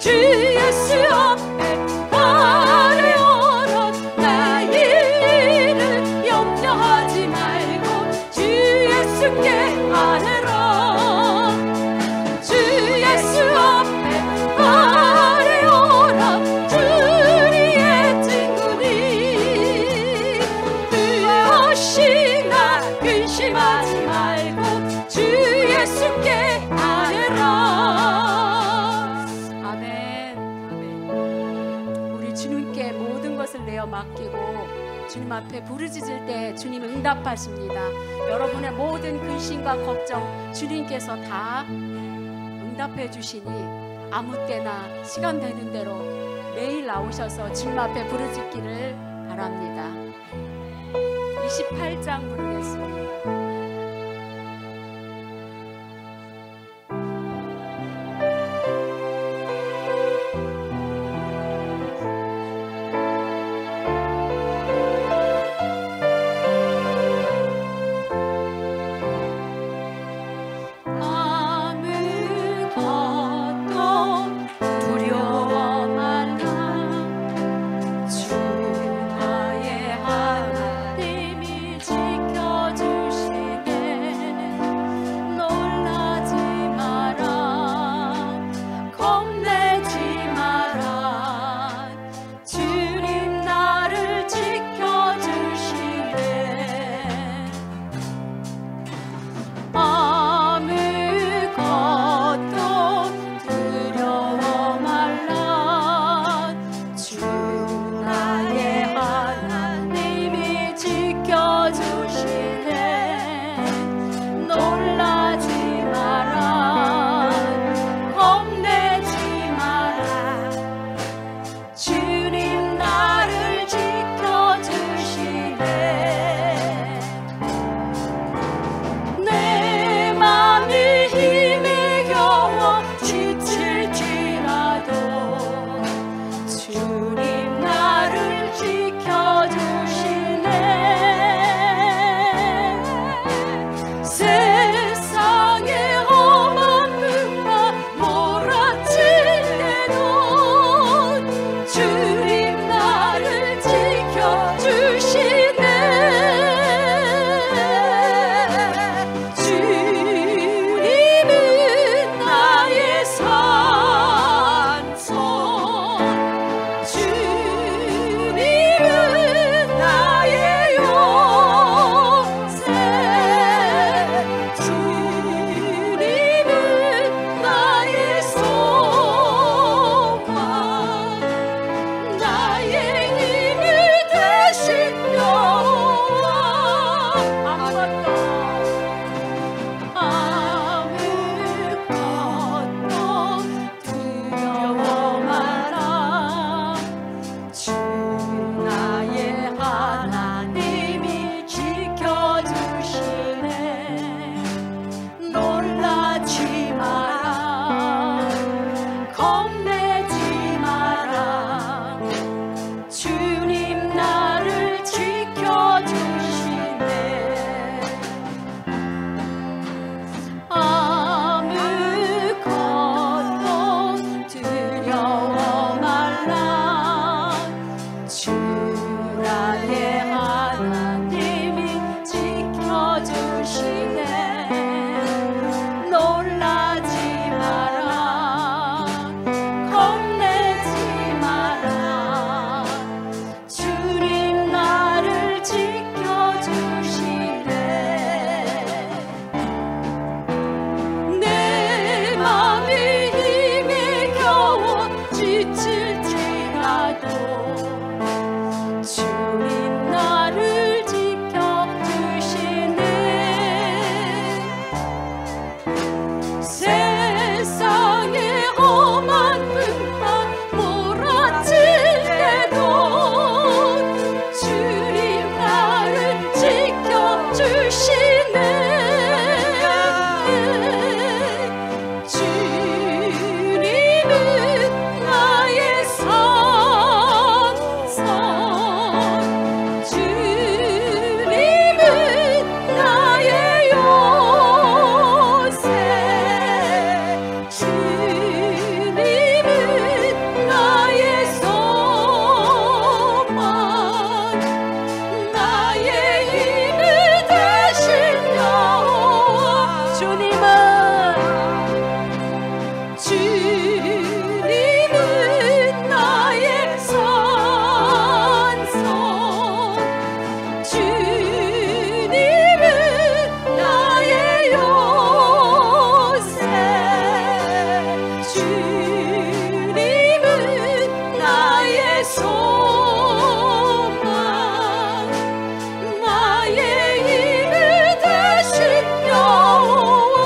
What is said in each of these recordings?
주 예수 앞에 아뢰어라. 내일 일을 염려하지 말고 주 예수께 아뢰라. 주 예수 앞에 아뢰어라. 주리의 친구니 무엇이나 근심하지 말고 주 예수께 아뢰라. 아멘. 아멘. 우리 주님께 모든 것을 내어 맡기고 주님 앞에 부르짖을 때 주님 응답하십니다. 여러분의 모든 근심과 걱정 주님께서 다 응답해 주시니 아무 때나 시간 되는 대로 매일 나오셔서 주님 앞에 부르짖기를 바랍니다. 28장 부르겠습니다. 주 나의 하나님이 지켜주시 주님은 나의 산성, 주님은 나의 요새, 주님은 나의 소망, 나의 힘이 되신 여호와.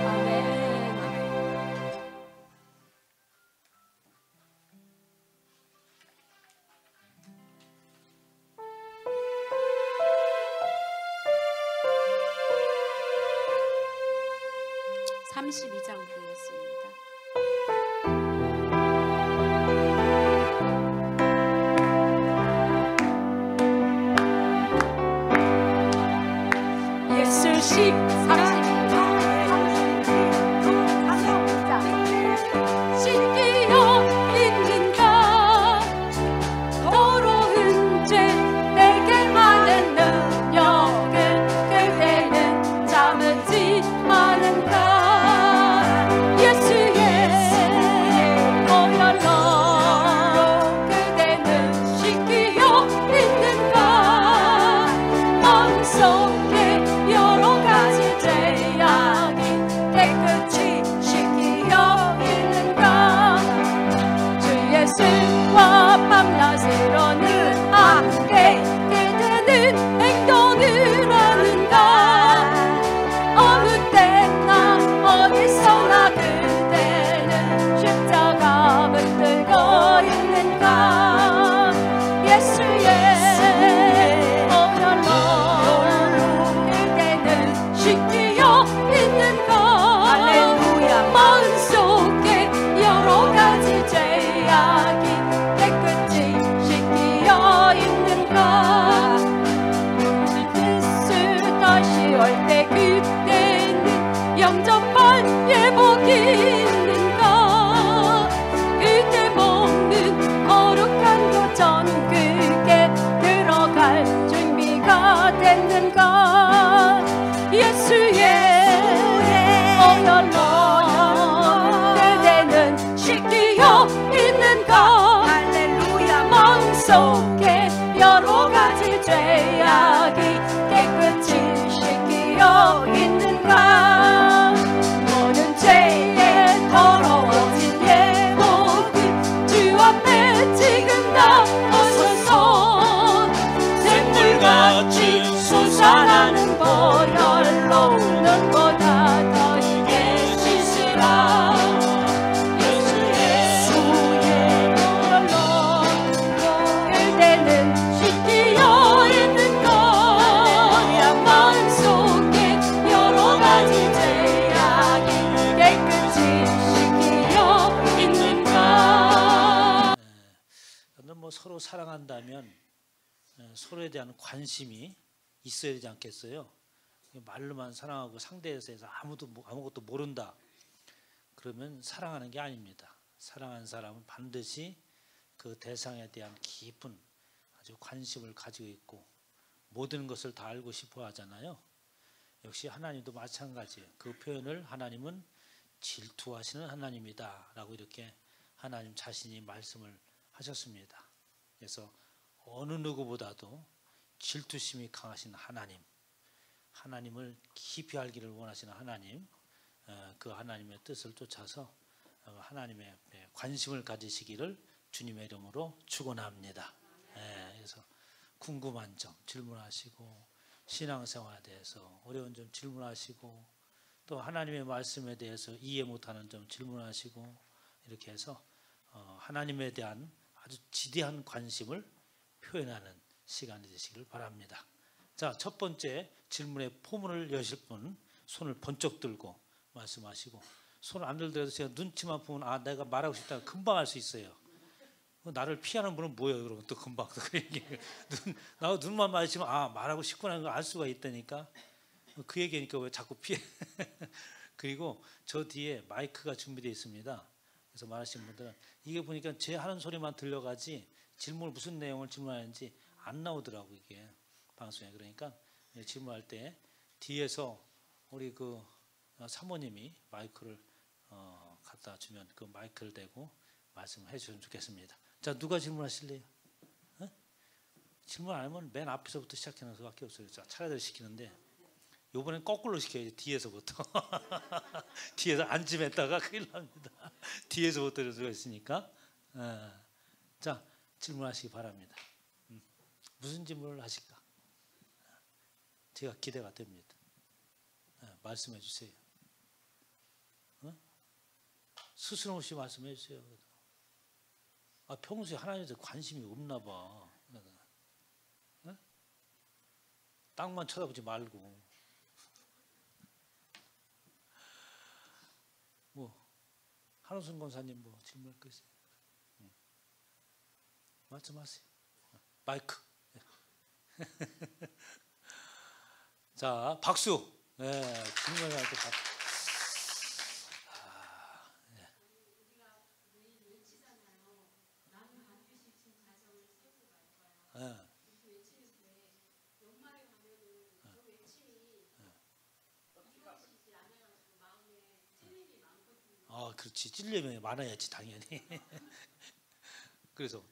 아멘. 32장 보겠습니다. 예수 32장 신기여 있는가 더러운 죄 내게 많은 능력은 그대는 참지 않은가 예수의 보혈로 그대는 신기여 있는가 마음속에 여러 가지 죄악이 깨끗이 씻기어 있는가 주 예수와 밤낮으로는 함께 그대는 행동을 하는가 어느 때나 어디서나 그대는 십자가 붙들고 있는가 예수의 보혈로 그대는 씻기어 있는가 마음속에 여러 가지 죄악이 깨끗이 씻기어 있는가 예수 다시 올 때 그때는 영접할 예복이 있는가 그대 먹는 거룩한 그 전극에 들어갈 준비가 됐는가 예수의 보혈로 그대는 씻기어 있는가 마음속에 여러 가지 죄악이 깨끗이 씻기어 있는가 모든 죄에 더러워진 예복이 주 앞에 지금 다 벗어서 샘물같이 솟아나는 보혈로 눈보다 더 쉽게 씻으라 예수의 보혈로 그대는 씻기어 있는가 마음속에 여러 가지 죄악이 깨끗이 씻기어 있는가 뭐 서로 사랑한다면 서로에 대한 관심이 있어야 되지 않겠어요? 말로만 사랑하고 상대에 대해서 아무것도 모른다. 그러면 사랑하는 게 아닙니다. 사랑하는 사람은 반드시 그 대상에 대한 깊은 아주 관심을 가지고 있고 모든 것을 다 알고 싶어 하잖아요. 역시 하나님도 마찬가지예요. 그 표현을 하나님은 질투하시는 하나님이다 라고 이렇게 하나님 자신이 말씀을 하셨습니다. 그래서 어느 누구보다도 질투심이 강하신 하나님을 깊이 알기를 원하시는 하나님, 그 하나님의 뜻을 쫓아서 하나님의 관심을 가지시기를 주님의 이름으로 축원합니다. 그래서 궁금한 점 질문하시고 신앙생활에 대해서 어려운 점 질문하시고 또 하나님의 말씀에 대해서 이해 못하는 점 질문하시고 이렇게 해서 하나님에 대한 아주 지대한 관심을 표현하는 시간이 되시기를 바랍니다. 자, 첫 번째 질문의 포문을 여실 분 손을 번쩍 들고 말씀하시고 손을 안 들더라도 제가 눈치만 보면 내가 말하고 싶다 금방 알 수 있어요. 나를 피하는 분은 뭐예요? 그러면 또 금방 또 나하고 눈만 마주치면 말하고 싶구나 하는 걸 알 수가 있다니까. 그 얘기니까 왜 자꾸 피해? 그리고 저 뒤에 마이크가 준비되어 있습니다. 그래서 말하시는 분들은 이게 보니까 제 하는 소리만 들려가지 질문을 무슨 내용을 질문하는지 안 나오더라고 이게 방송에. 그러니까 질문할 때 뒤에서 우리 그 사모님이 마이크를 갖다 주면 그 마이크를 대고 말씀을 해주시면 좋겠습니다. 자, 누가 질문하실래요? 어? 질문 안 하면 맨 앞에서부터 시작하는 수밖에 없어요. 자, 차례대로 시키는데 이번엔 거꾸로 시켜야지. 뒤에서부터. 뒤에서 앉으면다가 큰일 납니다. 뒤에서부터 이럴 수가 있으니까. 자, 질문하시기 바랍니다. 무슨 질문을 하실까? 제가 기대가 됩니다. 말씀해 주세요. 스스럼 없이 말씀해 주세요. 평소에 하나님에 대해 관심이 없나 봐. 땅만 쳐다보지 말고. 한우순 권사님 질문할 거 있어요? 말씀하세요. 마이크. 자, 박수. 네, 질문할 때 박수. 그렇지. 찔림이 많아야지 당연히. 그래서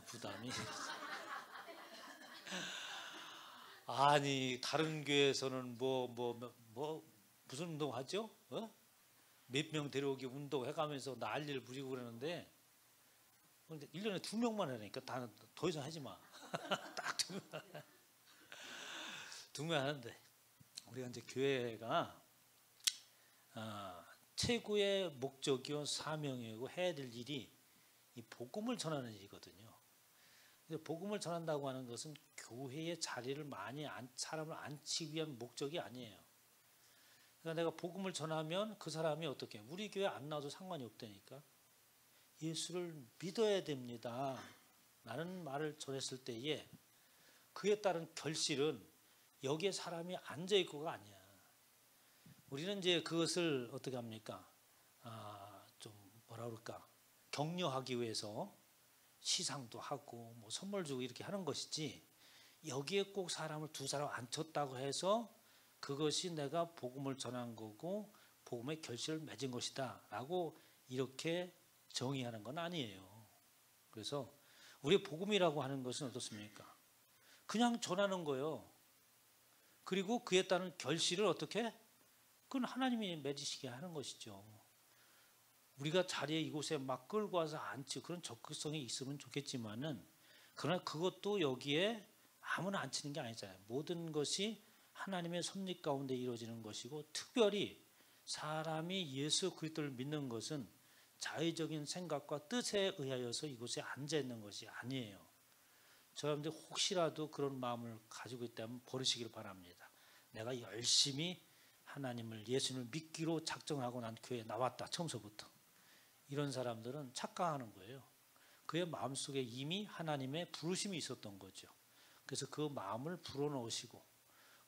부담이. 아니 다른 교회에서는 무슨 운동 하죠? 몇 명 데려오기 운동 해가면서 난리를 부리고 그러는데, 근데 1년에 2명만 하니까 더 이상 하지 마. 딱 2명. 2명 하는데, 우리가 이제 교회가 최고의 목적이요 사명이고 해야 될 일이 이 복음을 전하는 일이거든요. 그래서 복음을 전한다고 하는 것은 교회의 자리를 사람을 앉히기 위한 목적이 아니에요. 그러니까 내가 복음을 전하면 그 사람이 어떻게 우리 교회 안 나와도 상관이 없다니까. 예수를 믿어야 됩니다 라는 말을 전했을 때에 그에 따른 결실은 여기에 사람이 앉아있고가 아니야. 우리는 이제 그것을 어떻게 합니까? 좀 뭐라 그럴까, 격려하기 위해서 시상도 하고 선물 주고 이렇게 하는 것이지, 여기에 꼭 사람을 두 사람 앉혔다고 해서 그것이 내가 복음을 전한 거고 복음의 결실을 맺은 것이다 라고 이렇게 정의하는 건 아니에요. 그래서 우리 복음이라고 하는 것은 어떻습니까? 그냥 전하는 거예요. 그리고 그에 따른 결실을 어떻게? 그건 하나님이 맺으시게 하는 것이죠. 우리가 자리에 이곳에 막 끌고 와서 앉히고 그런 적극성이 있으면 좋겠지만은, 그러나 그것도 여기에 아무나 앉히는 게 아니잖아요. 모든 것이 하나님의 섭리 가운데 이루어지는 것이고, 특별히 사람이 예수 그리스도를 믿는 것은 자의적인 생각과 뜻에 의하여서 이곳에 앉아 있는 것이 아니에요. 저여러분들 혹시라도 그런 마음을 가지고 있다면 버리시길 바랍니다. 내가 열심히 하나님을, 예수님을 믿기로 작정하고 난 교회에 나왔다 처음서부터. 이런 사람들은 착각하는 거예요. 그의 마음속에 이미 하나님의 부르심이 있었던 거죠. 그래서 그 마음을 불어넣으시고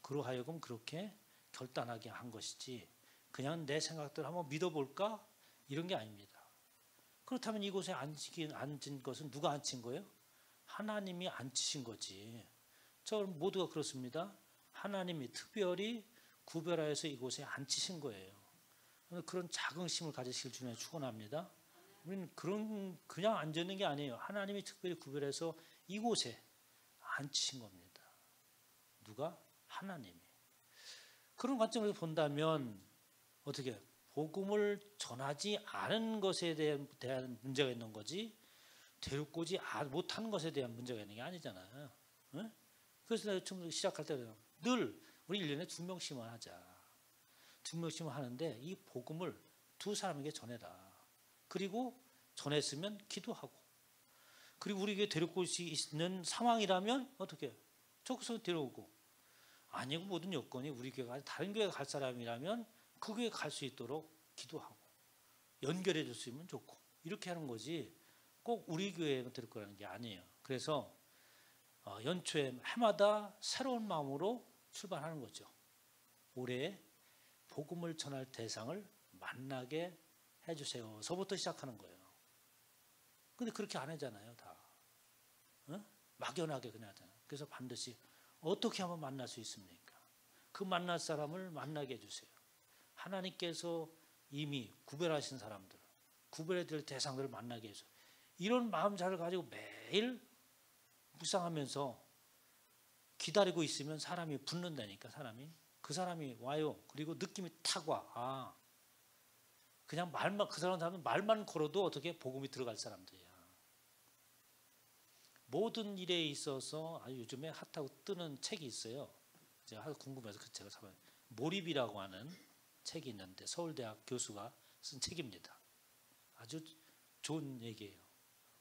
그로 하여금 그렇게 결단하게 한 것이지, 그냥 내 생각대로 한번 믿어볼까? 이런 게 아닙니다. 그렇다면 이곳에 앉은 것은 누가 앉힌 거예요? 하나님이 앉히신 거지. 저 모두가 그렇습니다. 하나님이 특별히 구별하여서 이곳에 앉히신 거예요. 그런 자긍심을 가지시길 주님에 축원합니다. 우리는 그냥 앉아 있는 게 아니에요. 하나님이 특별히 구별해서 이곳에 앉히신 겁니다. 누가? 하나님이. 그런 관점에서 본다면 어떻게 복음을 전하지 않은 것에 대한 문제가 있는 거지, 데리고 오지 못하는 것에 대한 문제가 있는 게 아니잖아요. 응? 그래서 내가 처음 시작할 때 늘 우리 1년에 2명씩만 하자. 2명씩만 하는데 이 복음을 두 사람에게 전해라. 그리고 전했으면 기도하고, 그리고 우리에게 데리고 올 수 있는 상황이라면 어떻게 적극적으로 데려오고, 아니고 모든 여건이 우리 교회가 다른 교회 갈 사람이라면 그 교회 갈 수 있도록 기도하고 연결해 줄 수 있으면 좋고, 이렇게 하는 거지 꼭 우리 교회에 데리고 가는 게 아니에요. 그래서 연초에 해마다 새로운 마음으로 출발하는 거죠. 올해 복음을 전할 대상을 만나게 해주세요 서부터 시작하는 거예요. 근데 그렇게 안 하잖아요, 다. 어? 막연하게 그냥 하잖아요. 그래서 반드시 어떻게 하면 만날 수 있습니까? 그 만날 사람을 만나게 해주세요. 하나님께서 이미 구별하신 사람들, 구별해야 될 대상들을 만나게 해서 이런 마음자를 가지고 매일 묵상하면서 기다리고 있으면 사람이 붙는다니까. 그 사람이 와요. 그리고 느낌이 탁 와. 아, 그냥 말만, 그 사람은 말만 걸어도 어떻게 복음이 들어갈 사람들이야. 모든 일에 있어서 요즘에 핫하고 뜨는 책이 있어요. 제가 하도 궁금해서 그 책을 사봐요. 몰입이라고 하는 책이 있는데 서울대학 교수가 쓴 책입니다. 아주 좋은 얘기예요.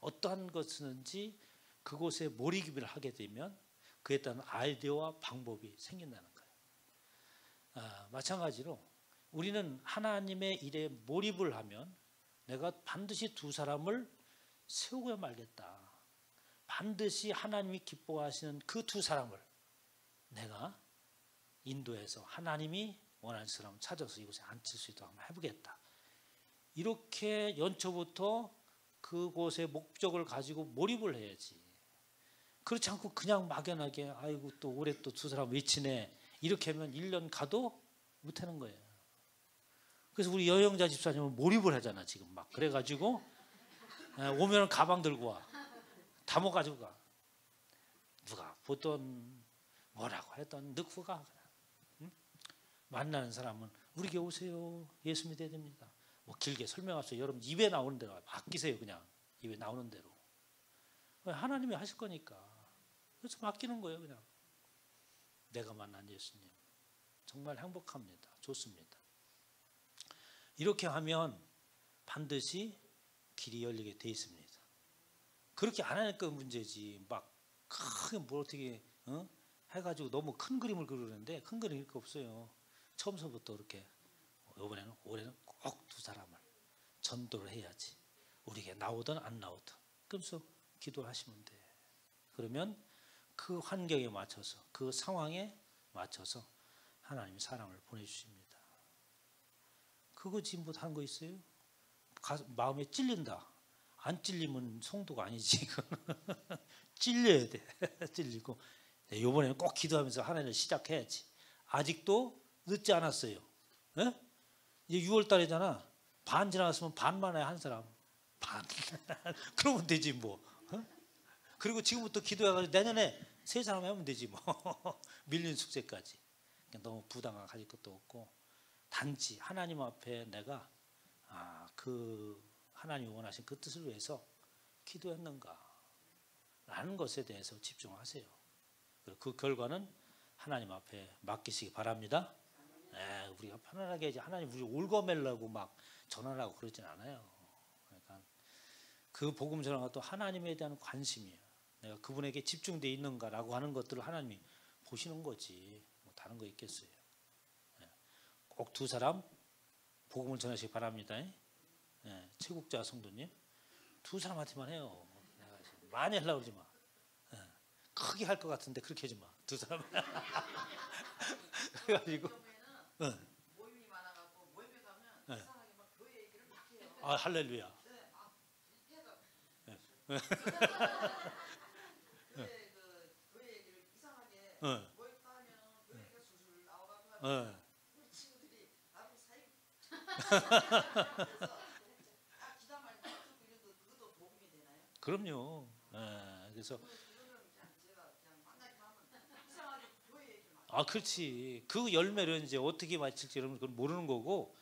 어떠한 것이든지 그곳에 몰입을 하게 되면 그에 따른 아이디어와 방법이 생긴다는 거예요. 마찬가지로 우리는 하나님의 일에 몰입을 하면 내가 반드시 두 사람을 세우고야 말겠다. 반드시 하나님이 기뻐하시는 그 두 사람을 내가 인도해서 하나님이 원하는 사람을 찾아서 이곳에 앉힐 수 있도록 한번 해보겠다. 이렇게 연초부터 그곳에 목적을 가지고 몰입을 해야지. 그렇지 않고 그냥 막연하게 아이고 또 올해 또 두 사람 외치네 이렇게 하면 1년 가도 못하는 거예요. 그래서 우리 여영자 집사님은 몰입을 하잖아 지금 막. 그래가지고 오면 가방 들고 와. 담아가지고 가. 누가 보던 뭐라고 했던 넣고 가. 응? 만나는 사람은 우리에게 오세요. 예수 믿어야 됩니다. 뭐 길게 설명하세요. 여러분 입에 나오는 대로 맡기세요. 그냥 입에 나오는 대로. 하나님이 하실 거니까. 그래서 맡기는 거예요. 그냥. 내가 만난 예수님. 정말 행복합니다. 좋습니다. 이렇게 하면 반드시 길이 열리게 돼 있습니다. 그렇게 안 하니까 문제지. 막 크게 뭘 어떻게 해가지고 너무 큰 그림을 그리는데 큰 그림 이렇게 없어요. 처음서부터 이렇게 올해는 꼭 두 사람을 전도를 해야지. 우리에게 나오든 안 나오든. 그러면서 기도를 하시면 돼. 그러면 그 환경에 맞춰서 그 상황에 맞춰서 하나님이 사람을 보내주십니다. 그거 지금 뭐 다른 거 있어요? 마음에 찔린다. 안 찔리면 성도가 아니지. 찔려야 돼. 찔리고 이번에는 꼭 기도하면서 하나님을 시작해야지. 아직도 늦지 않았어요. 에? 이제 6월 달이잖아. 반 지나갔으면 반만 해 한 사람. 반. 그러면 되지 뭐. 그리고 지금부터 기도해가지고 내년에 세 사람 하면 되지 뭐. 밀린 숙제까지. 너무 부담을 가질 것도 없고 단지 하나님 앞에 내가 그 하나님이 원하신 그 뜻을 위해서 기도했는가 라는 것에 대해서 집중하세요. 그리고 그 결과는 하나님 앞에 맡기시기 바랍니다. 우리가 편안하게 하나님 우리 올거매려고 막 전환하고 그러진 않아요. 그러니까 그 복음 전환과 또 하나님에 대한 관심이에요. 내가 그분에게 집중되어 있는가라고 하는 것들을 하나님이 보시는 거지. 뭐 다른 거 있겠어요. 꼭 두 사람 복음을 전하시기 바랍니다. 최국자 성도님 두 사람한테만 해요. 내가 많이 하려고 그러지 마. 크게 할 것 같은데 그렇게 하지 마. 두 사람. 그래가지고 모임이 많아갖고 모임에 가면 이상하게 막 교회 얘기를 막 해요. 할렐루야. 네, 막 해가 교회 얘기를 이상하게 모일까 하면 교회 얘기가 술술 나와갖고 우리 친구들이 나보고 사이 그래서 기도만 해도 그것도 도움이 되나요? 그럼요. 그래서 그거는 그냥 제가 그냥 만나게 하면 이상하게 교회 얘기를 막 그렇지. 그 열매를 이제 어떻게 맞출지 여러분 그건 모르는 거고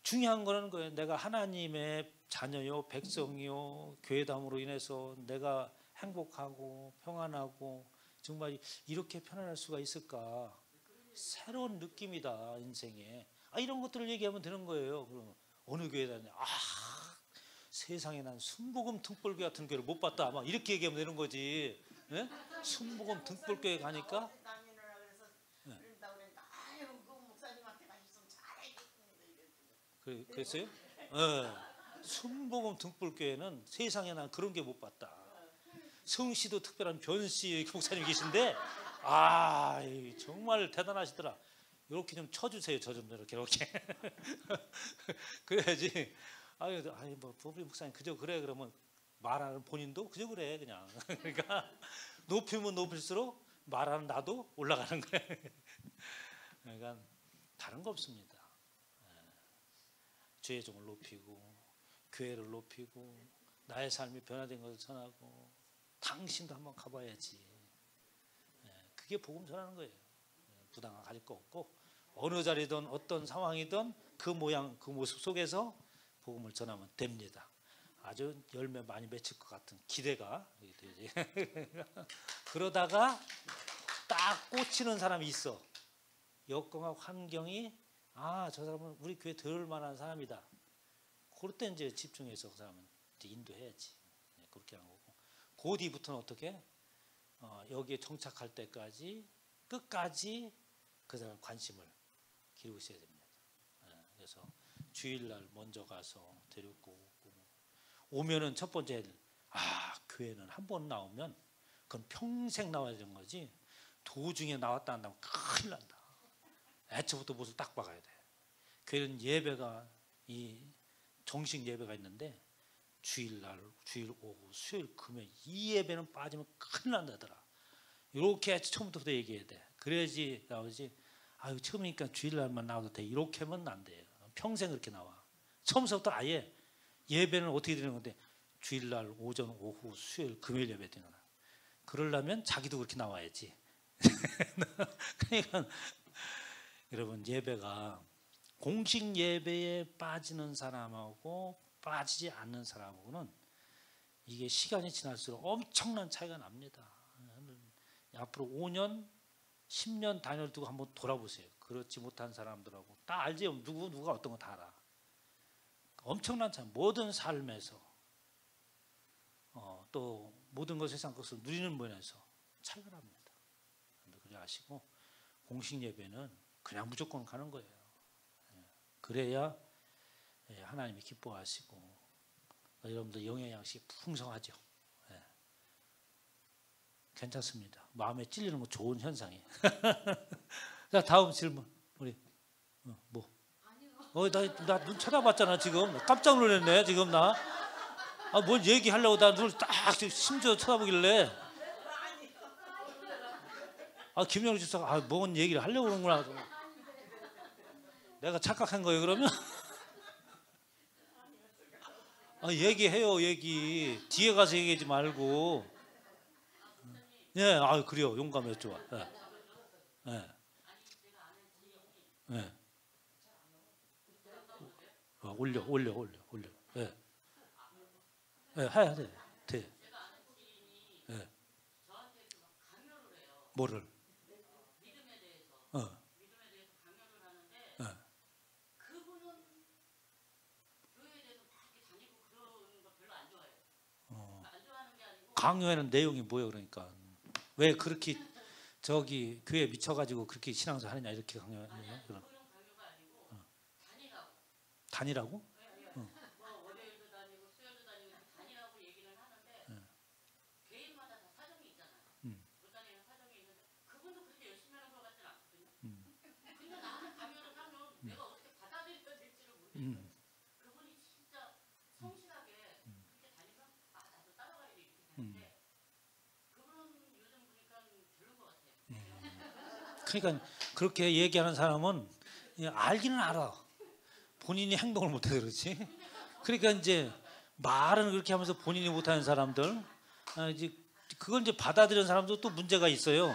중요한 거는 거예요. 내가 하나님의 자녀요, 백성이요, 교회담으로 인해서 내가 행복하고 평안하고 정말 이렇게 편안할 수가 있을까? 새로운 느낌이다 인생에. 이런 것들을 얘기하면 되는 거예요. 그럼 어느 교회 다냐? 세상에 난 순복음 등불교회 같은 교회를 못 봤다. 막 이렇게 얘기하면 되는 거지. 예? 순복음 등불교회 가니까. 그랬어요? 순복음 등불교회는 세상에 난 그런 게 못 봤다. 성씨도 특별한 변씨 목사님 계신데 정말 대단하시더라. 이렇게 좀 쳐주세요. 저 좀 이렇게 그래야지. 뭐 부비 목사님 그저 그래 그러면 말하는 본인도 그저 그래 그냥. 그러니까 높이면 높일수록 말하는 나도 올라가는 거예요. 그러니까 다른 거 없습니다. 주의 종을 높이고 교회를 높이고 나의 삶이 변화된 것을 전하고 당신도 한번 가봐야지. 그게 복음 전하는 거예요. 부담 가질 거 없고 어느 자리든 어떤 상황이든 그 모양 그 모습 속에서 복음을 전하면 됩니다. 아주 열매 많이 맺힐 것 같은 기대가 되지. 그러다가 딱 꽂히는 사람이 있어. 여건과 환경이 아, 저 사람은 우리 교회 들을 만한 사람이다. 그럴 때 이제 집중해서 그 사람은 이제 인도해야지. 그렇게 하는 거고. 그 뒤부터는 어떻게? 여기에 정착할 때까지 끝까지 그 사람 관심을 기르고 있어야 됩니다. 그래서 주일날 먼저 가서 데리고 오고 오면은 첫 번째 교회는 한 번 나오면 그건 평생 나와야 되는 거지. 도중에 나왔다 한다면 큰일 난다. 애초부터 못을 딱 박아야 돼. 교회는 예배가 이 정식 예배가 있는데 주일날, 주일 오후, 수요일, 금요일 이 예배는 빠지면 큰일 난다더라. 이렇게 처음부터 얘기해야 돼. 그래야지 나오지. 아유 처음이니까 주일날만 나와도 돼. 이렇게 하면 안 돼요. 평생 그렇게 나와. 처음부터 아예 예배는 어떻게 드리는 건데 주일날 오전, 오후, 수요일, 금요일 예배 드리는 거야. 그러려면 자기도 그렇게 나와야지. 그러니까 여러분 예배가 공식 예배에 빠지는 사람하고 빠지지 않는 사람하고는 이게 시간이 지날수록 엄청난 차이가 납니다. 앞으로 5년, 10년 단위를 두고 한번 돌아보세요. 그렇지 못한 사람들하고 다 알지. 누가 어떤 거 다 알아. 엄청난 차이. 모든 삶에서 또 모든 것 세상 것을 누리는 면에서 차이가 납니다. 그래 아시고 공식 예배는 그냥 무조건 가는 거예요. 그래야 하나님이 기뻐하시고 여러분들 영의 양식이 풍성하죠. 괜찮습니다. 마음에 찔리는 거 좋은 현상이에요. 자 다음 질문 우리 뭐? 나 눈 쳐다봤잖아 지금. 깜짝 놀랐네 지금 나. 뭘 얘기하려고 나 눈을 딱 심지어 쳐다보길래. 김영우 집사가 뭔 얘기를 하려고 그러는구나. 내가 착각한 거예요 그러면? 얘기해요 얘기. 뒤에 가서 얘기하지 말고. 예, 그래요. 용감해 좋아. 예. 올려. 예. 해야 돼. 예. 뭐를? 믿음에 대해서 강연을 하는데 그분은 교회에 대해서 막 이렇게 다니고 그러는 거 별로 안 좋아해요. 안 좋아하는 게 아니고 강요에는 내용이 뭐예요 그러니까? 왜 그렇게 저기 교회에 미쳐가지고 그렇게 신앙생활 하느냐 이렇게 강요하냐? 그런 강요가 아니고 다니라고? 뭐 월요일도 다니고 수요일도 다니고 다니라고 얘기를 하는데 개인마다 다 사정이 있잖아요. 못 다니는 사정이 있는데 그분도 그렇게 열심히 하는 것 같지는 않거든요. 근데 나는 강연을 하면 내가 어떻게 받아들여야 될지를 모르겠어요. 그분이 진짜 성실하게 그렇게 다니면 나도 따라가야 돼 이렇게 되는데 그분은 요즘 보니까 별론 것 같아요. 그러니까 그렇게 얘기하는 사람은 알기는 알아. 본인이 행동을 못해서 그렇지. 그러니까 이제 말은 그렇게 하면서 본인이 못하는 사람들, 이제 그걸 이제 받아들이는 사람도 또 문제가 있어요.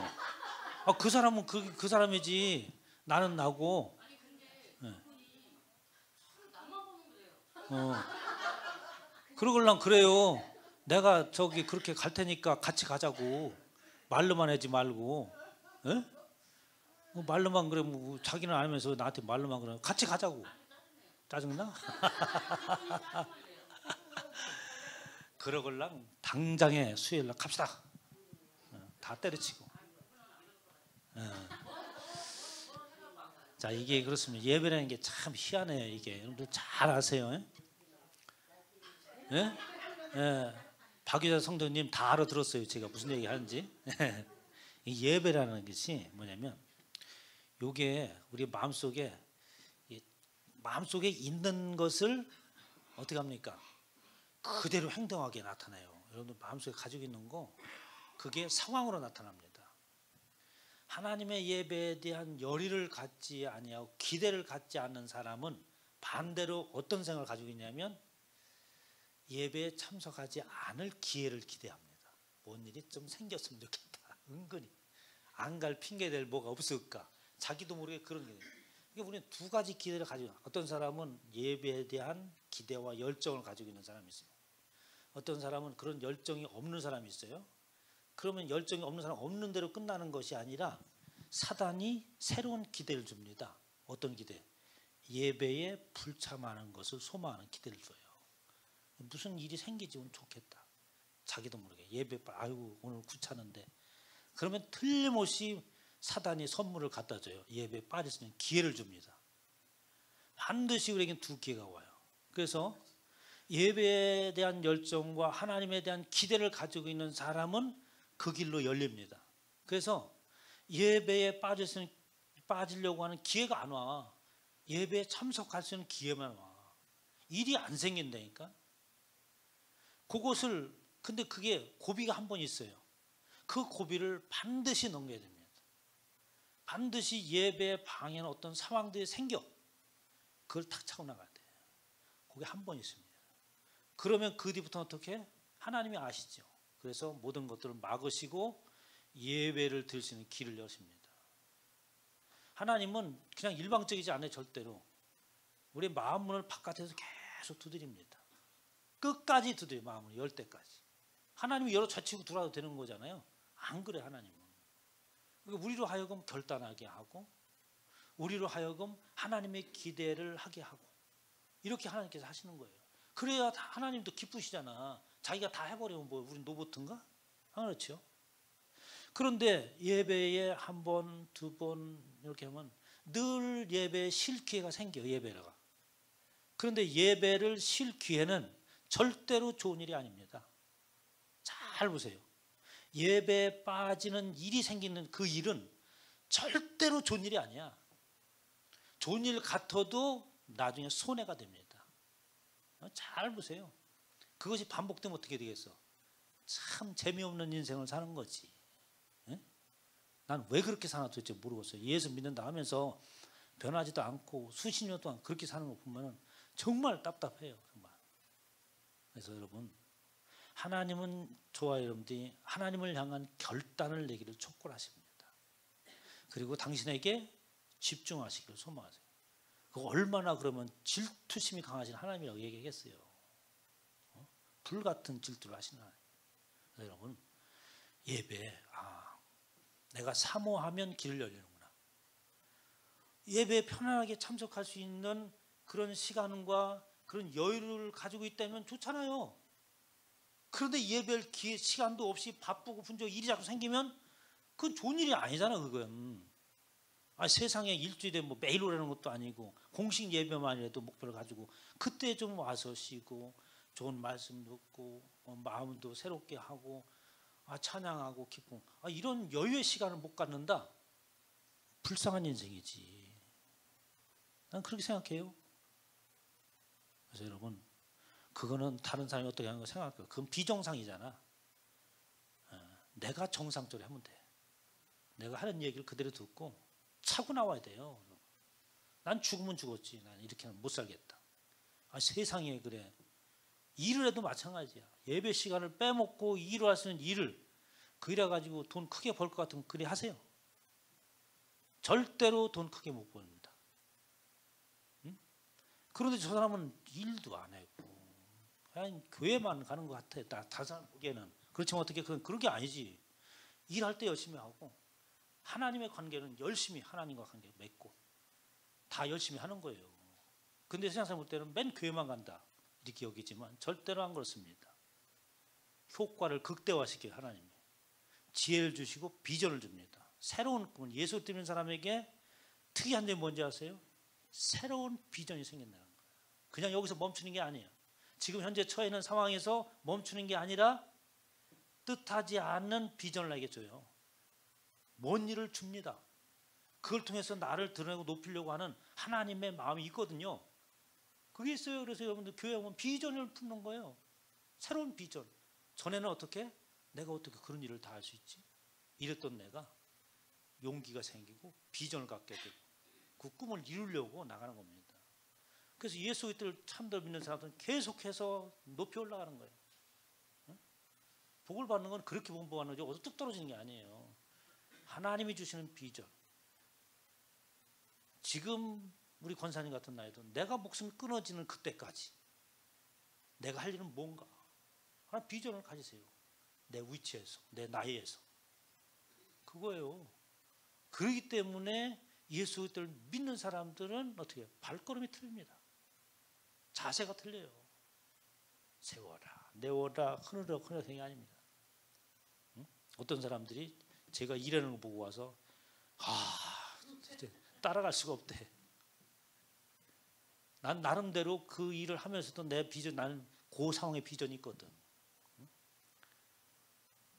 그 사람은 그 사람이지. 나는 나고. 아니 근데 그분이 나만 보면 그래요. 그러걸랑 그래요. 내가 저기 그렇게 갈 테니까 같이 가자고. 말로만 하지 말고. 예? 말로만 그래 뭐 자기는 알면서 나한테 말로만 그래. 같이 가자고. 짜증나? 그러걸랑 당장에 수요일날 갑시다. 다 때려치고. 자 이게 그렇습니다. 예배라는 게 참 희한해요. 이게 여러분들 잘 아세요. 예? 박유자 성도님 다 알아들었어요. 제가 무슨 얘기 하는지. 이 예배라는 것이 뭐냐면 요게 우리 마음속에 있는 것을 어떻게 합니까? 그대로 행동하게 나타나요. 여러분들 마음속에 가지고 있는 거 그게 상황으로 나타납니다. 하나님의 예배에 대한 열의를 갖지 아니하고 기대를 갖지 않는 사람은 반대로 어떤 생각을 가지고 있냐면 예배에 참석하지 않을 기회를 기대합니다. 뭔 일이 좀 생겼으면 좋겠다. 은근히 안 갈 핑계댈 뭐가 없을까. 자기도 모르게 그런 게. 그러니까 우리는 두 가지 기대를 가지고 있어요. 어떤 사람은 예배에 대한 기대와 열정을 가지고 있는 사람이 있어요. 어떤 사람은 그런 열정이 없는 사람이 있어요. 그러면 열정이 없는 사람 없는 대로 끝나는 것이 아니라 사단이 새로운 기대를 줍니다. 어떤 기대? 예배에 불참하는 것을 소망하는 기대를 줘요. 무슨 일이 생기지면 좋겠다. 자기도 모르게 예배 아이고 오늘 귀찮은데. 그러면 틀림없이 사단이 선물을 갖다 줘요. 예배에 빠질 수 있는 기회를 줍니다. 반드시 우리에겐 두 기회가 와요. 그래서 예배에 대한 열정과 하나님에 대한 기대를 가지고 있는 사람은 그 길로 열립니다. 그래서 예배에 빠지려고 하는 기회가 안 와. 예배에 참석할 수 있는 기회만 와. 일이 안 생긴다니까. 그것을 근데 그게 고비가 한 번 있어요. 그 고비를 반드시 넘겨야 됩니다. 반드시 예배에 방해하는 어떤 상황들이 생겨. 그걸 탁 차고 나가야 돼요. 그게 한 번 있습니다. 그러면 그 뒤부터는 어떻게? 하나님이 아시죠. 그래서 모든 것들을 막으시고 예배를 드릴 수 있는 길을 여십니다. 하나님은 그냥 일방적이지 않아요. 절대로. 우리 마음 문을 바깥에서 계속 두드립니다. 끝까지 두드려요. 마음을 열 때까지. 하나님이 열어 젖히고 들어와도 되는 거잖아요. 안 그래 하나님은. 그러니까 우리로 하여금 결단하게 하고 우리로 하여금 하나님의 기대를 하게 하고 이렇게 하나님께서 하시는 거예요. 그래야 하나님도 기쁘시잖아. 자기가 다 해버리면 뭐 우린 로봇인가? 그렇죠. 그런데 예배에 한 번, 두 번 이렇게 하면 늘 예배에 쉴 기회가 생겨요. 예배가. 그런데 예배를 쉴 기회는 절대로 좋은 일이 아닙니다. 잘 보세요. 예배에 빠지는 일이 생기는 그 일은 절대로 좋은 일이 아니야. 좋은 일 같아도 나중에 손해가 됩니다. 잘 보세요. 그것이 반복되면 어떻게 되겠어? 참 재미없는 인생을 사는 거지. 난 왜 그렇게 사나 도대체 모르겠어요. 예수 믿는다 하면서 변하지도 않고 수십 년 동안 그렇게 사는 거 보면 정말 답답해요. 정말. 그래서 여러분 하나님은 저와 여러분들이 하나님을 향한 결단을 내기를 촉구하십니다. 그리고 당신에게 집중하시기를 소망하세요. 그 얼마나 그러면 질투심이 강하신 하나님이라고 얘기하겠어요. 불같은 질투를 하시는 하나님. 그래서 여러분 예배 내가 사모하면 길을 열리는구나. 예배에 편안하게 참석할 수 있는 그런 시간과 그런 여유를 가지고 있다면 좋잖아요. 그런데 예배할 기회 시간도 없이 바쁘고 분주하게 일이 자꾸 생기면 그건 좋은 일이 아니잖아. 그건 세상에 일주일에 뭐 매일 오라는 것도 아니고 공식 예배만이라도 목표를 가지고 그때 좀 와서 쉬고 좋은 말씀 듣고 마음도 새롭게 하고 찬양하고 기쁨 이런 여유의 시간을 못 갖는다. 불쌍한 인생이지. 난 그렇게 생각해요. 그래서 여러분 그거는 다른 사람이 어떻게 하는 거 생각해요. 그건 비정상이잖아. 내가 정상적으로 하면 돼. 내가 하는 얘기를 그대로 듣고 차고 나와야 돼요. 난 죽으면 죽었지. 난 이렇게는 못 살겠다. 세상에 그래. 일을 해도 마찬가지야. 예배 시간을 빼먹고 일을 할 수 있는 일을 그래 가지고 돈 크게 벌 것 같으면 그래 하세요. 절대로 돈 크게 못 벌입니다. 그런데 저 사람은 일도 안 하고 그냥 교회만 가는 것 같아. 다른 사람 보기에는. 그렇지만 어떻게 그런 게 아니지. 일할 때 열심히 하고 하나님의 관계는 열심히 하나님과 관계 맺고 다 열심히 하는 거예요. 근데 세상 사람 볼 때는 맨 교회만 간다 이렇게 여기지만 절대로 안 그렇습니다. 효과를 극대화시켜요. 하나님이 지혜를 주시고 비전을 줍니다. 새로운 꿈을 예수 믿는 사람에게 특이한 점이 뭔지 아세요? 새로운 비전이 생긴다는 거예요. 그냥 여기서 멈추는 게 아니에요. 지금 현재 처해 있는 상황에서 멈추는 게 아니라 뜻하지 않는 비전을 나에게 줘요. 뭔 일을 줍니다. 그걸 통해서 나를 드러내고 높이려고 하는 하나님의 마음이 있거든요. 그게 있어요. 그래서 여러분들 교회 오면 비전을 품는 거예요. 새로운 비전. 전에는 어떻게? 내가 어떻게 그런 일을 다 할 수 있지? 이랬던 내가 용기가 생기고 비전을 갖게 되고 그 꿈을 이루려고 나가는 겁니다. 그래서 예수 그리스도를 참되어 믿는 사람들은 계속해서 높이 올라가는 거예요. 응? 복을 받는 건 그렇게 복받는 거죠. 어디서 뚝 떨어지는 게 아니에요. 하나님이 주시는 비전. 지금 우리 권사님 같은 나이도 내가 목숨이 끊어지는 그때까지 내가 할 일은 뭔가 하나 비전을 가지세요. 내 위치에서, 내 나이에서. 그거예요. 그렇기 때문에 예수 그리스도를 믿는 사람들은 어떻게 해요? 발걸음이 틀립니다. 자세가 틀려요. 세워라, 내워라, 흐느라 흐느라생이 아닙니다. 응? 어떤 사람들이 제가 일하는 거 보고 와서 따라갈 수가 없대. 난 나름대로 그 일을 하면서도 내 비전, 나는 그 상황에 비전이 있거든. 응?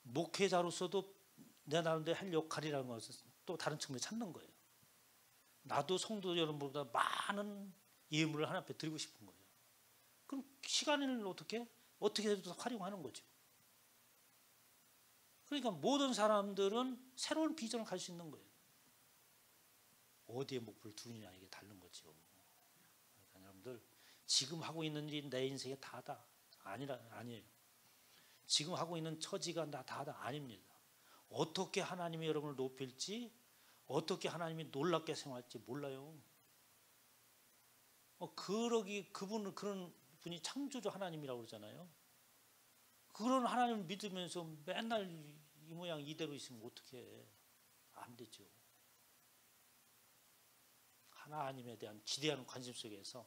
목회자로서도 내 나름대로 할 역할이라는 것을 또 다른 측면에 찾는 거예요. 나도 성도 여러분보다 많은 예물을 하나님 앞에 드리고 싶은 거예요. 그럼 시간을 어떻게 해도 활용하는 거죠. 그러니까 모든 사람들은 새로운 비전을 가질 수 있는 거예요. 어디에 목표를 두느냐 이게 다른 거죠. 그러니까 여러분들 지금 하고 있는 일이 내 인생의 다다 아니에요. 지금 하고 있는 처지가 다다 아닙니다. 어떻게 하나님이 여러분을 높일지, 어떻게 하나님이 놀랍게 생활할지 몰라요. 그분은 그런 분이 창조주 하나님이라고 그러잖아요. 그런 하나님을 믿으면서 맨날 이 모양 이대로 있으면 어떻게 해? 안 되죠. 하나님에 대한 기대하는 관심 속에서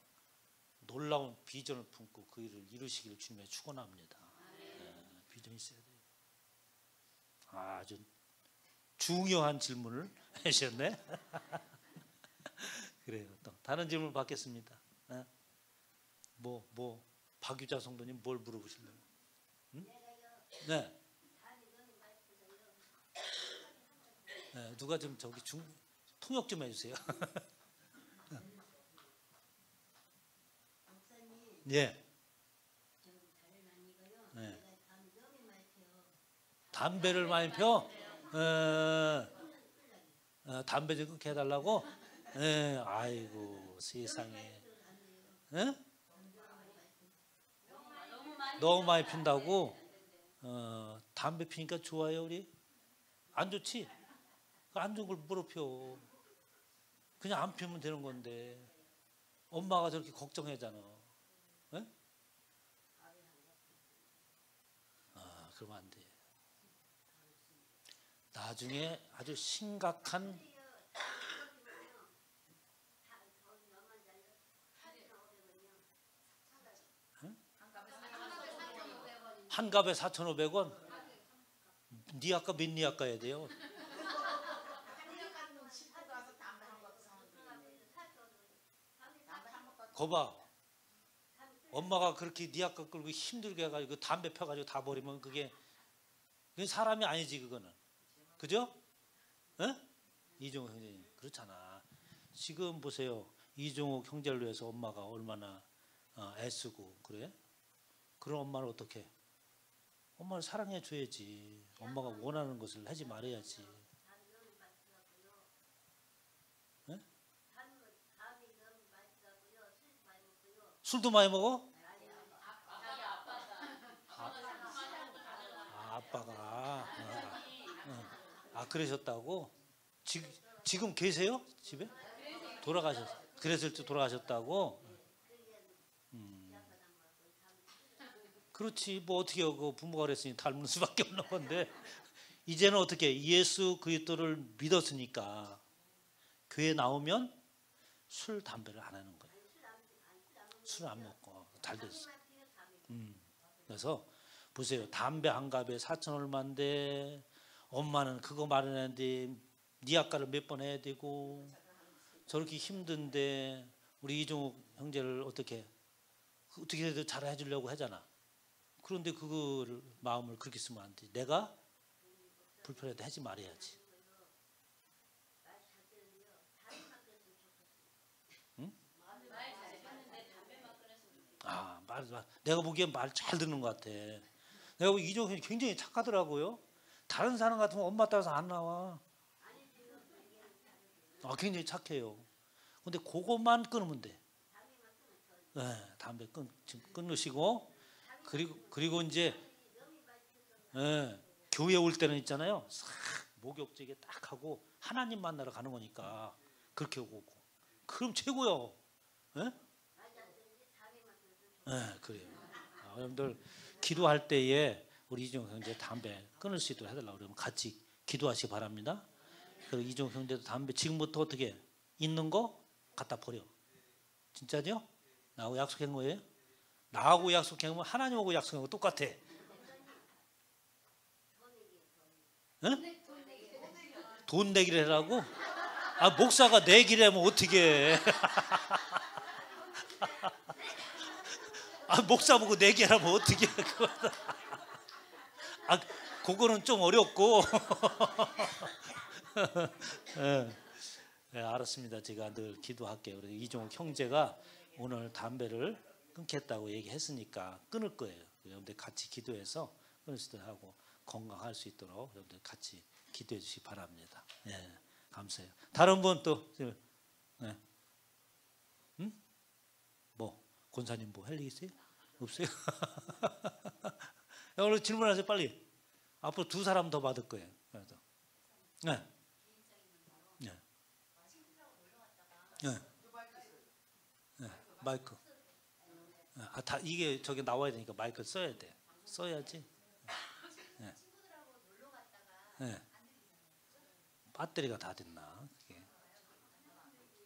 놀라운 비전을 품고 그 일을 이루시기를 주님에 축원합니다. 네, 비전이 있어야 돼요. 아주 중요한 질문을 하셨네. 그래요. 또 다른 질문 받겠습니다. 네? 박유자 성도님 뭘 물어보실래요? 응? 네. 네. 누가 좀 저기 통역 좀 해주세요. 예. 네. 담배를 많이 펴? 담배 좀 끊게 해달라고? 아이고 세상에. 너무 많이 핀다고? 담배 피니까 좋아요 우리? 안 좋지? 안 좋은 걸 뭐로 펴? 그냥 안 피우면 되는 건데 엄마가 저렇게 걱정하잖아. 그러면 안 돼. 나중에 아주 심각한 한 갑에 4,500원? 니 아까 몇 니 아까 해야 돼요? 거봐. 엄마가 그렇게 니 아까 끌고 힘들게 해가지고 담배 펴가지고 다 버리면 그게 사람이 아니지 그거는. 그죠? 이종욱 형제님 그렇잖아. 지금 보세요. 이종욱 형제를 위해서 엄마가 얼마나 애쓰고 그래? 그런 엄마를 어떻게? 엄마를 사랑해 줘야지. 엄마가 원하는 것을 하지 말아야지. 술도 많이 먹어? 아빠가 그러셨다고? 지금 계세요? 집에? 그랬을 때 돌아가셨다고? 그렇지 뭐 어떻게 하고 부모가 그랬으니 닮을 수밖에 없는 건데 이제는 어떻게 예수 그리스도를 믿었으니까 교회 나오면 술 담배를 안 하는 거예요. 술 안 먹고 잘 됐어. 그래서 보세요. 담배 한 갑에 4천 얼마인데 엄마는 그거 마련했는데 니 아까를 몇 번 해야 되고 저렇게 힘든데 우리 이종욱 형제를 어떻게든 잘 해주려고 하잖아. 그런데 그거를 마음을 그렇게 쓰면 안 돼. 내가 불편해도 하지 말아야지. 응? 내가 보기엔 말 잘 듣는 것 같아. 내가 보기 이종 형이 굉장히 착하더라고요. 다른 사람 같으면 엄마 따라서 안 나와. 굉장히 착해요. 근데 그것만 끊으면 돼. 네, 담배 끊으시고 그리고 이제 교회 올 때는 있잖아요. 싹 목욕제게 딱 하고 하나님 만나러 가는 거니까 그렇게 오고 그럼 최고요. 네, 그래요. 여러분들 기도할 때에 우리 이종 형제 담배 끊을 수 있도록 해달라고 그러면 같이 기도하시기 바랍니다. 그리고 이종 형제도 담배 지금부터 어떻게 있는 거 갖다 버려. 진짜죠? 나하고 약속한 거예요? 나하고 약속한 건 하나님하고 약속한 거 똑같아. 응? 돈 내기를 하라고? 목사가 내기라면 어떻게 해? 목사 보고 내기하라면 어떻게 해? 그거는 좀 어렵고. 네, 알았습니다. 제가 늘 기도할게요. 그래서 이종욱 형제가 오늘 담배를 끊겠다고 얘기했으니까 끊을 거예요. 여러분들 같이 기도해서 끊을 수 있도록 하고 건강할 수 있도록 여러분들 같이 기도해 주시기 바랍니다. 네, 감사해요. 다른 분 또, 네. 뭐 권사님 뭐 할 일 있어요? 없어요? 오늘 질문하세요 빨리. 앞으로 2사람 더 받을 거예요. 그래서. 네. 네. 네. 네. 마이크. 다 이게 저기 나와야 되니까 마이크 써야 돼. 써야지. 네. 네. 배터리가 다 됐나? 그게.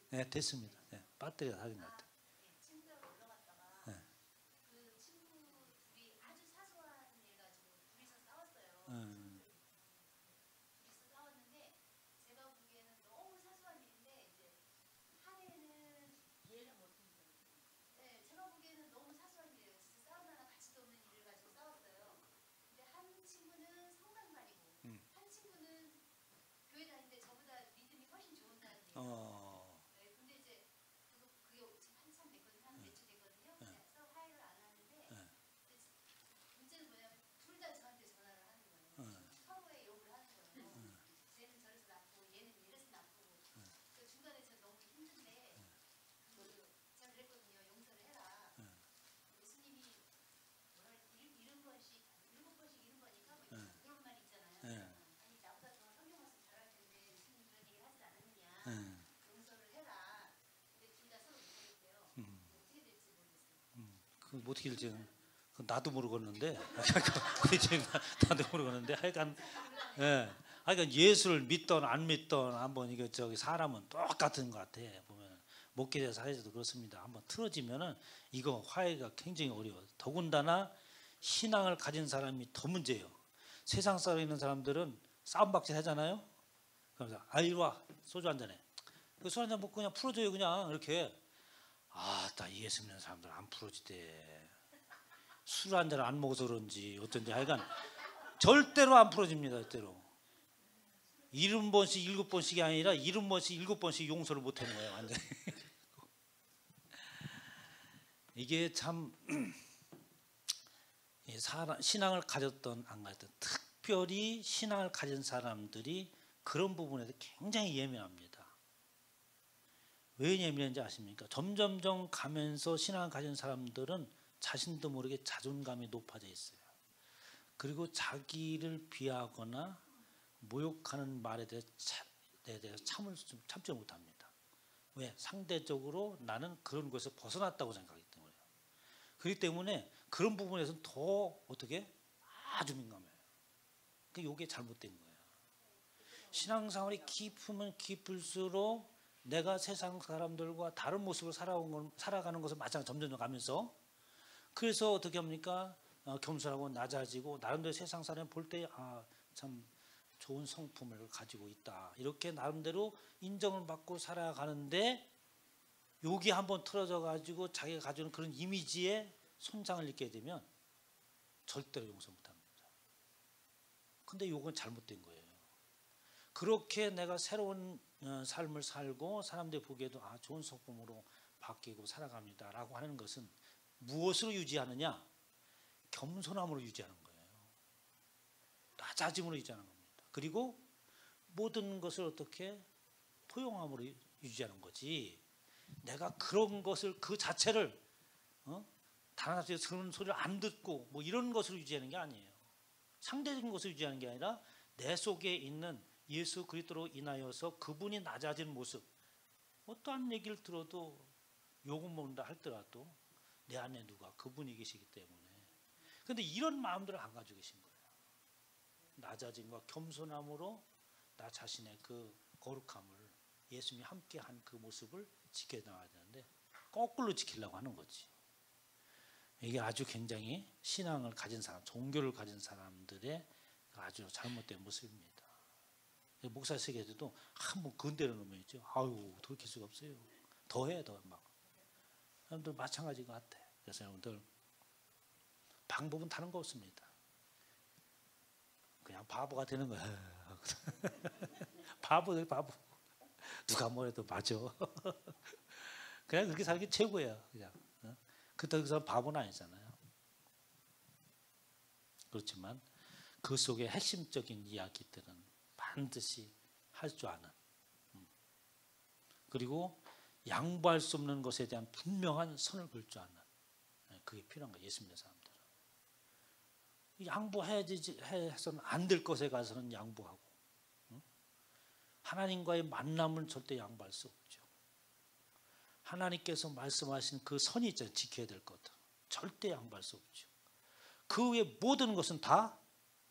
네, 됐습니다. 네, 배터리가 다 됐나? 그 어떻게 될지 나도 모르겠는데 나도 모르겠는데 하여간 하여간 예수를 믿던 안 믿던 한번 이게 저기 사람은 똑같은 것 같아. 보면 목회자 사회에서도 그렇습니다. 한번 틀어지면은 이거 화해가 굉장히 어려워. 더군다나 신앙을 가진 사람이 더 문제예요. 세상 살아 있는 사람들은 싸움박질 하잖아요. 그러면서 이리 와 소주 한 잔해. 그 소주 한 잔 먹고 그냥 풀어줘요 그냥 이렇게. 나 예수 믿는 사람들 안 풀어지대. 술 한 잔 안 먹어서 그런지 어쩐지 하여간 절대로 안 풀어집니다. 절대로 70번씩 7번씩이 아니라 70번씩 7번씩 용서를 못하는 거예요. 완전히. 이게 참 신앙을 가졌던 안 가졌던 특별히 신앙을 가진 사람들이 그런 부분에서 굉장히 예민합니다. 왜 예민한지 아십니까? 점점점 가면서 신앙을 가진 사람들은 자신도 모르게 자존감이 높아져 있어요. 그리고 자기를 비하거나 모욕하는 말에 대해서 참지 못합니다. 왜? 상대적으로 나는 그런 것에서 벗어났다고 생각하기 때문에요. 그렇기 때문에 그런 부분에서는 더 어떻게 아주 민감해요. 이게 잘못된 거예요. 신앙생활이 깊으면 깊을수록 내가 세상 사람들과 다른 모습으로 살아가는 것을 마찬가지로 점점 가면서 그래서 어떻게 합니까? 겸손하고 낮아지고 나름대로 세상 사람 볼 때 참 좋은 성품을 가지고 있다. 이렇게 나름대로 인정을 받고 살아가는데 여기 한번 틀어져 가지고 자기가 가지고 있는 그런 이미지에 손상을 입게 되면 절대로 용서 못합니다. 근데 이건 잘못된 거예요. 그렇게 내가 새로운 삶을 살고 사람들이 보기에도 좋은 성품으로 바뀌고 살아갑니다라고 하는 것은 무엇으로 유지하느냐? 겸손함으로 유지하는 거예요. 낮아짐으로 유지하는 겁니다. 그리고 모든 것을 어떻게 포용함으로 유지하는 거지. 내가 그런 것을 그 자체를 다른 그런 소리를 안 듣고 뭐 이런 것으로 유지하는 게 아니에요. 상대적인 것을 유지하는 게 아니라 내 속에 있는 예수 그리스도로 인하여서 그분이 낮아진 모습. 어떠한 얘기를 들어도 욕을 먹는다 할더라도 내 안에 누가 그분이 계시기 때문에. 그런데 이런 마음들을 안 가지고 계신 거예요. 낮아짐과 겸손함으로 나 자신의 그 거룩함을 예수님이 함께한 그 모습을 지켜나가야 되는데 거꾸로 지키려고 하는 거지. 이게 아주 굉장히 신앙을 가진 사람, 종교를 가진 사람들의 아주 잘못된 모습입니다. 목사 세계에도 한번 건드려 놓으면 있죠. 아유, 돌이킬 수가 없어요. 더해, 더 막. 여러분들 마찬가지인 것 같아. 그래서 여러분들 방법은 다른 거 없습니다. 그냥 바보가 되는 거야. 바보들 바보. 누가 뭐래도 맞아. 그냥 그렇게 살는 게 최고야. 그냥. 그렇다고 그 사람 바보는 아니잖아요. 그렇지만 그 속에 핵심적인 이야기들은 반드시 할 줄 아는. 그리고 양보할 수 없는 것에 대한 분명한 선을 그을 줄 아는. 그게 필요한 거예요. 예수 믿는 사람들은. 양보해야지 해서는 안 될 것에 가서는 양보하고. 하나님과의 만남은 절대 양보할 수 없죠. 하나님께서 말씀하신 그 선이 있잖아요. 지켜야 될 것들. 절대 양보할 수 없죠. 그 외 모든 것은 다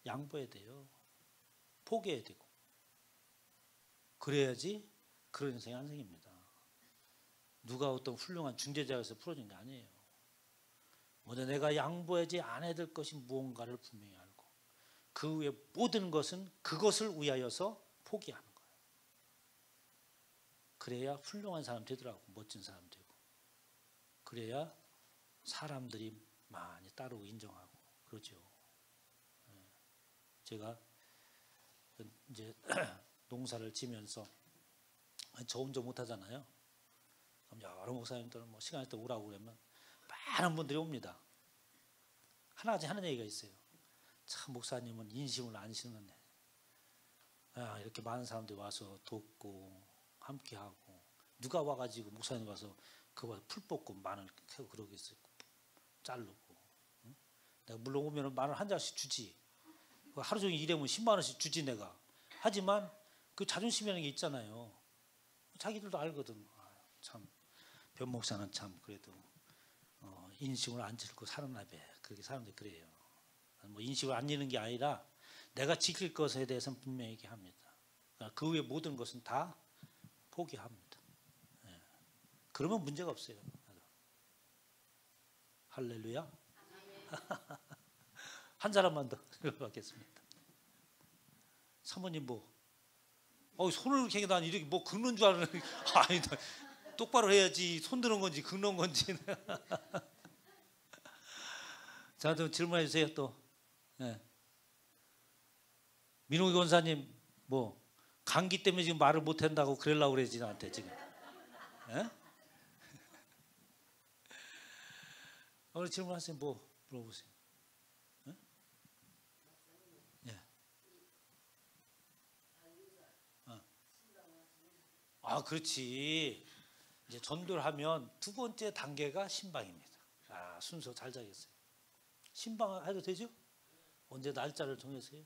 양보해야 돼요. 포기해야 되고. 그래야지 그런 인생이 안 생깁니다. 누가 어떤 훌륭한 중재자에서 풀어준 게 아니에요. 먼저 내가 양보하지 않아야 될 것이 무언가를 분명히 알고 그 외 모든 것은 그것을 위하여서 포기하는 거예요. 그래야 훌륭한 사람 되더라고. 멋진 사람 되고. 그래야 사람들이 많이 따르고 인정하고 그러죠. 제가 이제 농사를 지면서 저 혼자 못 하잖아요. 그럼 여러 목사님들은 뭐 시간 있을 때 오라고 그러면 많은 분들이 옵니다. 하나같이 하는 얘기가 있어요. 참 목사님은 인심을 안 심는 애. 이렇게 많은 사람들이 와서 돕고 함께하고 누가 와가지고 목사님 와서 그거 풀 뽑고 마늘 캐고 그러겠어요. 자르고. 내가 물론 오면 마늘 한 장씩 주지. 하루 종일 일하면 10만 원씩 주지 내가. 하지만 그 자존심이라는 게 있잖아요. 자기들도 알거든. 참 변 목사는 참 그래도 인식을 안 지고 살았나 봐. 그렇게 사람들이 그래요. 뭐 인식을 안 지는 게 아니라 내가 지킬 것에 대해서는 분명히 얘기합니다. 그 외 모든 것은 다 포기합니다. 그러면 문제가 없어요. 할렐루야. 한 사람만 더 받겠습니다. 사모님 뭐 손을 이렇게 난 이렇게 뭐 긁는 줄 알았는데 아니 똑바로 해야지. 손 드는 건지 긁는 건지. 자, 또 질문해 주세요. 또 민홍기 권사님 뭐 감기 때문에 지금 말을 못 한다고 그러려고 그러지 나한테 지금. 오늘 질문하세요. 뭐 물어보세요. 그렇지. 이제 전도를 하면 두 번째 단계가 신방입니다. 순서 잘 잡겠어요. 신방 해도 되죠? 언제 날짜를 정했어요?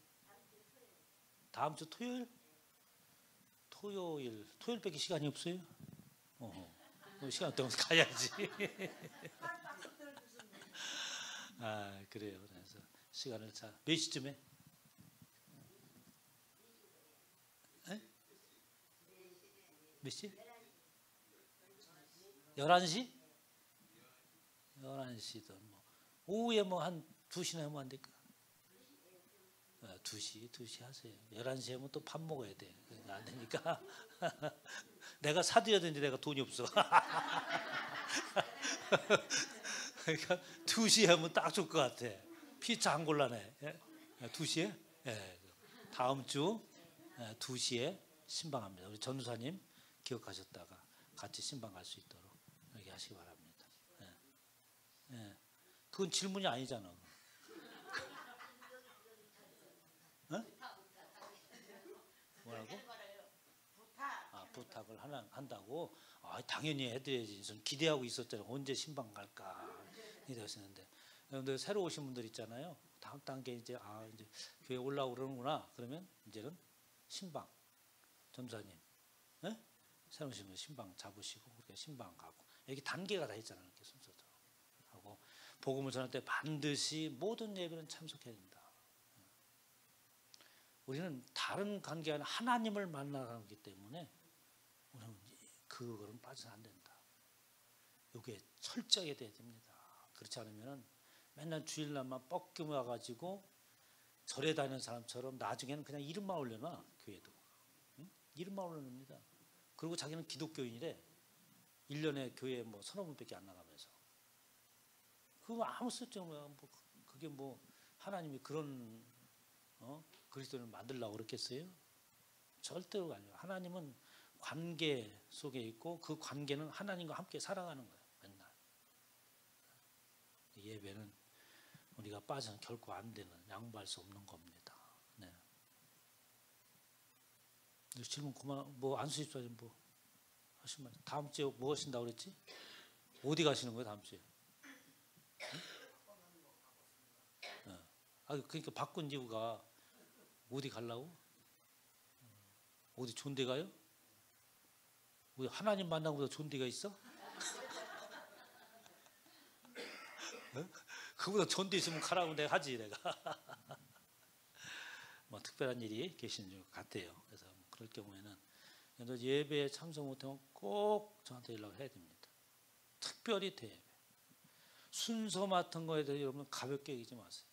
다음 주 토요일? 토요일밖에 시간이 없어요? 시간 때문에 가야지. 그래요. 그래서 시간을 몇 시쯤에? 몇 시? 11시? 11시도 뭐 오후에 뭐 한 2시나 하면 안 될까? 2시 하세요. 11시에 하면 또 밥 먹어야 돼. 그러니까 안 되니까. 내가 사드려야 되는데 내가 돈이 없어. 그러니까 2시에 하면 딱 좋을 것 같아. 피자 한 곤라네. 2시에? 다음 주 2시에 신방합니다. 우리 전우사님 기억하셨다가 같이 신방 갈 수 있도록 이렇게 하시기 바랍니다. 예. 그건 질문이 아니잖아. 어? 뭐라고? 아, 부탁을 한다고? 아, 당연히 해드려야지. 전 기대하고 있었잖아요. 언제 신방 갈까 이랬었는데. 그런데 새로 오신 분들 있잖아요. 다음 단계 이제 이제 교회 올라오고 그러는구나. 그러면 이제는 신방 전사님, 예? 새로 오신 분 신방 잡으시고 우리가 신방 가고 여기 단계가 다 있잖아요. 이렇게 순서대로 하고 복음을 전할 때 반드시 모든 예배는 참석해야 된다. 우리는 다른 관계 아니라 하나님을 만나기 때문에 우리는 그거는 빠져서 안 된다. 이게 철저하게 돼야 됩니다. 그렇지 않으면 맨날 주일날만 뻑겨 와가지고 절에 다니는 사람처럼 나중에는 그냥 이름만 올려놔. 교회도 이름만 올려놓습니다. 그리고 자기는 기독교인이래. 1년에 교회 뭐 서너 분밖에 안 나가면서 그거 아무 쓸데없는 거야. 뭐 그게 뭐 하나님이 그런 그리스도를 만들려고 그랬겠어요? 절대로 아니에요. 하나님은 관계 속에 있고 그 관계는 하나님과 함께 살아가는 거예요. 맨날. 예배는 우리가 빠져는 결코 안 되는, 양보할 수 없는 겁니다. 네. 질문 그만, 뭐 안수집사 뭐 하시면 다음 주에 뭐 하신다고 그랬지? 어디 가시는 거예요 다음 주에? 응? 그러니까 바꾼 이유가 어디 가려고? 어디 좋은 데 가요? 우리 하나님 만나보다 좋은 데가 있어? 그보다 좋은 데 있으면 가라고 내가 하지 내가. 뭐 특별한 일이 계시는 것 같아요. 그래서 그럴 경우에는 예배에 참석 못하면 꼭 저한테 연락을 해야 됩니다. 특별히 대예배. 순서 맡은 거에 대해서 여러분 가볍게 얘기하지 마세요.